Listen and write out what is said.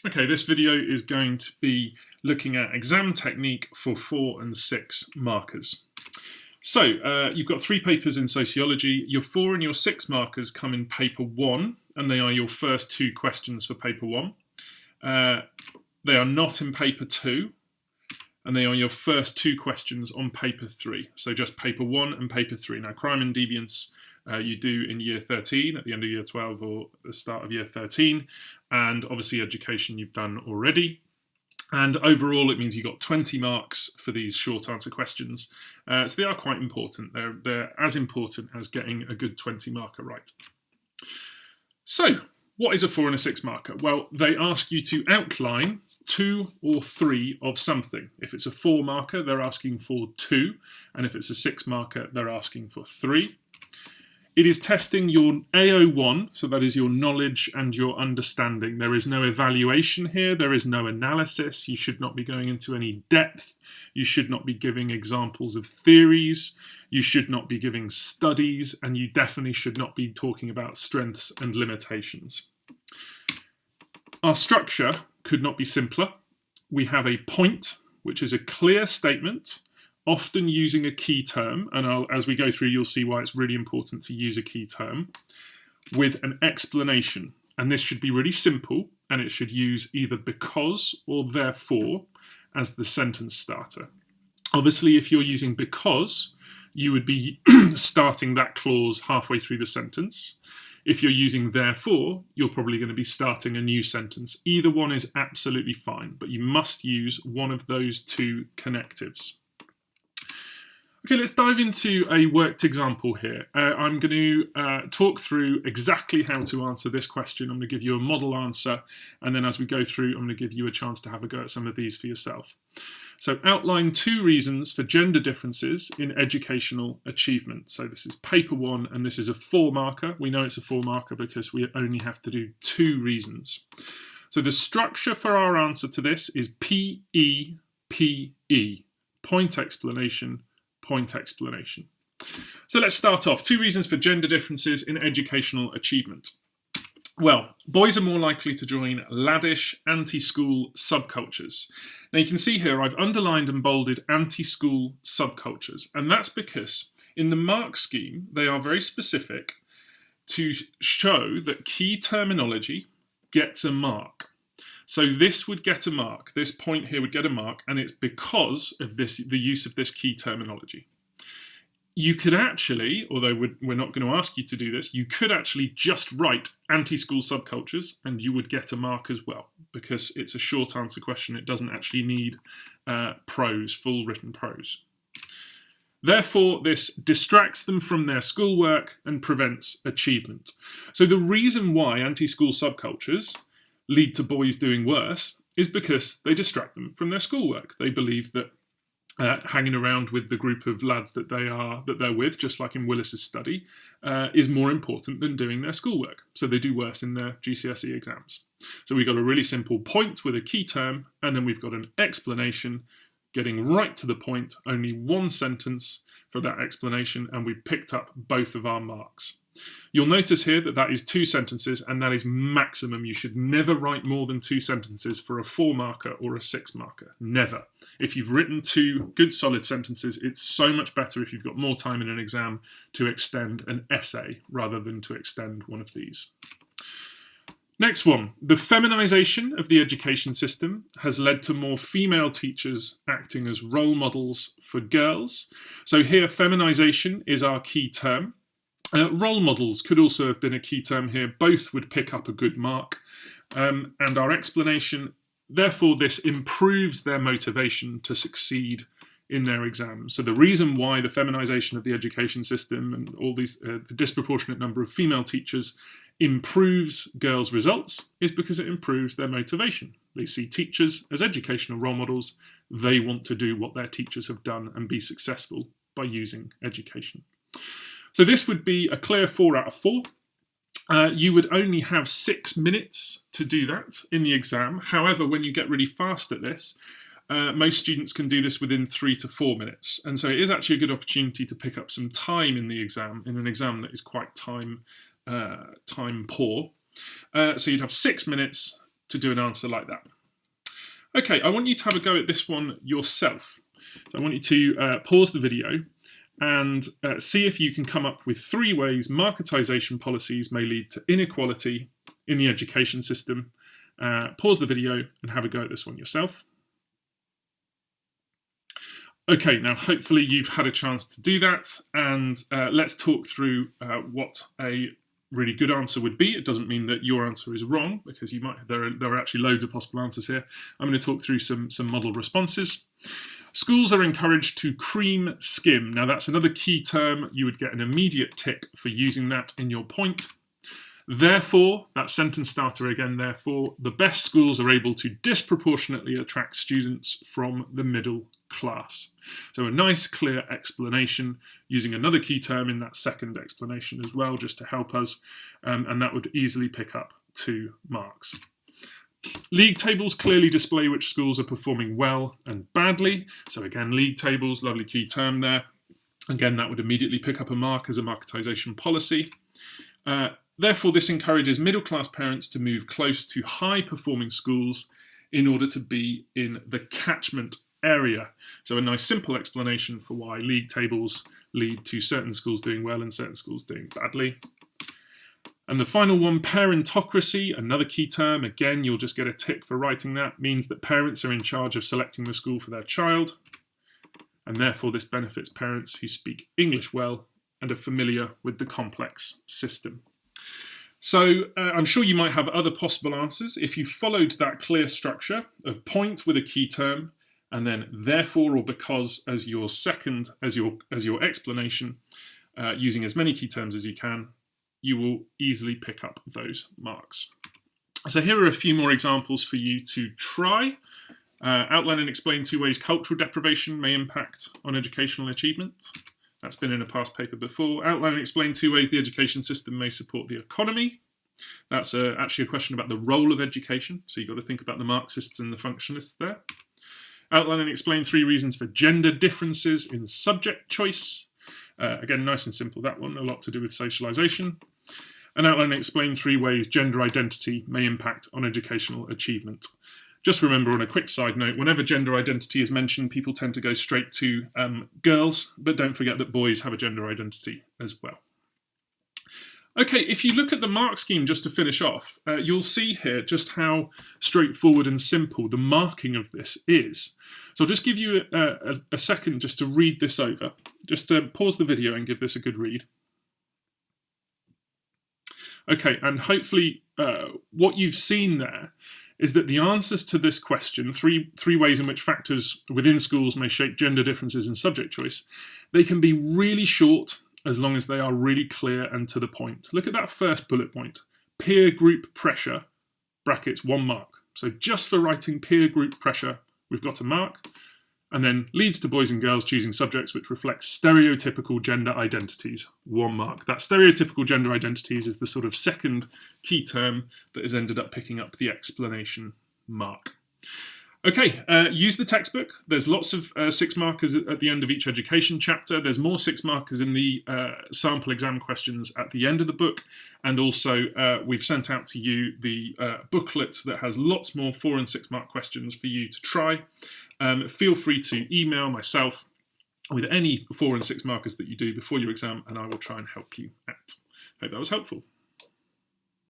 Okay, this video is going to be looking at exam technique for 4 and 6 markers. So you've got 3 papers in sociology. Your 4 and your 6 markers come in paper 1, and they are your first 2 questions for paper 1. They are not in paper 2, and they are your first 2 questions on paper 3. So just paper 1 and paper 3. Now, crime and deviance you do in year 13, at the end of year 12 or the start of year 13, and obviously education you've done already. And overall, it means you got 20 marks for these short answer questions. So they are quite important. They're as important as getting a good 20 marker right. So what is a 4 and a 6 marker? Well, they ask you to outline 2 or 3 of something. If it's a 4 marker, they're asking for 2. And if it's a 6 marker, they're asking for 3. It is testing your AO1, so that is your knowledge and your understanding. There is no evaluation here. There is no analysis. You should not be going into any depth. You should not be giving examples of theories. You should not be giving studies, and you definitely should not be talking about strengths and limitations. Our structure could not be simpler. We have a point, which is a clear statement, often using a key term, and as we go through, you'll see why it's really important to use a key term, with an explanation. And this should be really simple, and it should use either because or therefore as the sentence starter. Obviously, if you're using because, you would be starting that clause halfway through the sentence. If you're using therefore, you're probably going to be starting a new sentence. Either one is absolutely fine, but you must use one of those 2 connectives. Okay, let's dive into a worked example here. I'm going to talk through exactly how to answer this question. I'm going to give you a model answer, and then as we go through, I'm going to give you a chance to have a go at some of these for yourself. So outline 2 reasons for gender differences in educational achievement. So this is paper 1, and this is a 4 marker. We know it's a 4 marker because we only have to do 2 reasons. So the structure for our answer to this is PE, PE, point explanation, point explanation. So let's start off. 2 reasons for gender differences in educational achievement. Well, boys are more likely to join laddish anti-school subcultures. Now you can see here I've underlined and bolded anti-school subcultures, and that's because in the mark scheme they are very specific to show that key terminology gets a mark. So this would get a mark, this point here would get a mark, and it's because of the use of this key terminology. You could actually, although we're not going to ask you to do this, you could actually just write anti-school subcultures and you would get a mark as well, because it's a short answer question. It doesn't actually need prose, full written prose. Therefore, this distracts them from their schoolwork and prevents achievement. So the reason why anti-school subcultures lead to boys doing worse is because they distract them from their schoolwork. They believe that hanging around with the group of lads that they're with, just like in Willis's study, is more important than doing their schoolwork. So they do worse in their GCSE exams. So we've got a really simple point with a key term, and then we've got an explanation, getting right to the point, only 1 sentence for that explanation, and we've picked up both of our marks. You'll notice here that that is 2 sentences, and that is maximum. You should never write more than 2 sentences for a 4 marker or a 6 marker. Never. If you've written 2 good solid sentences, it's so much better if you've got more time in an exam to extend an essay rather than to extend one of these. Next one. The feminisation of the education system has led to more female teachers acting as role models for girls. So here, feminisation is our key term. Role models could also have been a key term here. Both would pick up a good mark. And our explanation, therefore, this improves their motivation to succeed in their exams. So the reason why the feminisation of the education system and all these disproportionate number of female teachers improves girls' results is because it improves their motivation. They see teachers as educational role models. They want to do what their teachers have done and be successful by using education. So this would be a clear 4 out of 4. You would only have 6 minutes to do that in the exam. However, when you get really fast at this, most students can do this within 3 to 4 minutes. And so it is actually a good opportunity to pick up some time in the exam, in an exam that is quite time poor. So you'd have 6 minutes to do an answer like that. Okay, I want you to have a go at this one yourself. So I want you to pause the video and see if you can come up with 3 ways marketisation policies may lead to inequality in the education system. Pause the video and have a go at this one yourself. Okay, now hopefully you've had a chance to do that, and let's talk through what a really good answer would be. It doesn't mean that your answer is wrong, because there are actually loads of possible answers here. I'm going to talk through some model responses. Schools are encouraged to cream skim. Now that's another key term. You would get an immediate tick for using that in your point. Therefore, that sentence starter again, therefore, the best schools are able to disproportionately attract students from the middle class. So a nice clear explanation using another key term in that second explanation as well, just to help us, and that would easily pick up 2 marks. League tables clearly display which schools are performing well and badly. So again, league tables, lovely key term there. Again, that would immediately pick up a mark as a marketisation policy. Therefore, this encourages middle-class parents to move close to high-performing schools in order to be in the catchment area. So a nice simple explanation for why league tables lead to certain schools doing well and certain schools doing badly. And the final one, parentocracy, another key term. Again, you'll just get a tick for writing that. Means that parents are in charge of selecting the school for their child. And therefore, this benefits parents who speak English well and are familiar with the complex system. So I'm sure you might have other possible answers. If you followed that clear structure of point with a key term, and then therefore or because as your explanation, using as many key terms as you can, you will easily pick up those marks. So here are a few more examples for you to try. Outline and explain 2 ways cultural deprivation may impact on educational achievement. That's been in a past paper before. Outline and explain 2 ways the education system may support the economy. That's actually a question about the role of education. So you've got to think about the Marxists and the functionalists there. Outline and explain 3 reasons for gender differences in subject choice. Again, nice and simple, that one, a lot to do with socialisation. And outline and explain 3 ways gender identity may impact on educational achievement. Just remember, on a quick side note, whenever gender identity is mentioned, people tend to go straight to girls, but don't forget that boys have a gender identity as well. Okay, if you look at the mark scheme just to finish off, you'll see here just how straightforward and simple the marking of this is. So I'll just give you a second just to read this over. Just pause the video and give this a good read. Okay, and hopefully what you've seen there is that the answers to this question, three ways in which factors within schools may shape gender differences in subject choice, they can be really short as long as they are really clear and to the point. Look at that first bullet point, peer group pressure, brackets 1 mark. So just for writing peer group pressure, we've got a mark, and then leads to boys and girls choosing subjects which reflect stereotypical gender identities, 1 mark. That stereotypical gender identities is the sort of second key term that has ended up picking up the explanation mark. Okay, use the textbook. There's lots of 6 markers at the end of each education chapter. There's more 6 markers in the sample exam questions at the end of the book. And also, we've sent out to you the booklet that has lots more 4 and 6 mark questions for you to try. Feel free to email myself with any 4 and 6 markers that you do before your exam, and I will try and help you out. Hope that was helpful.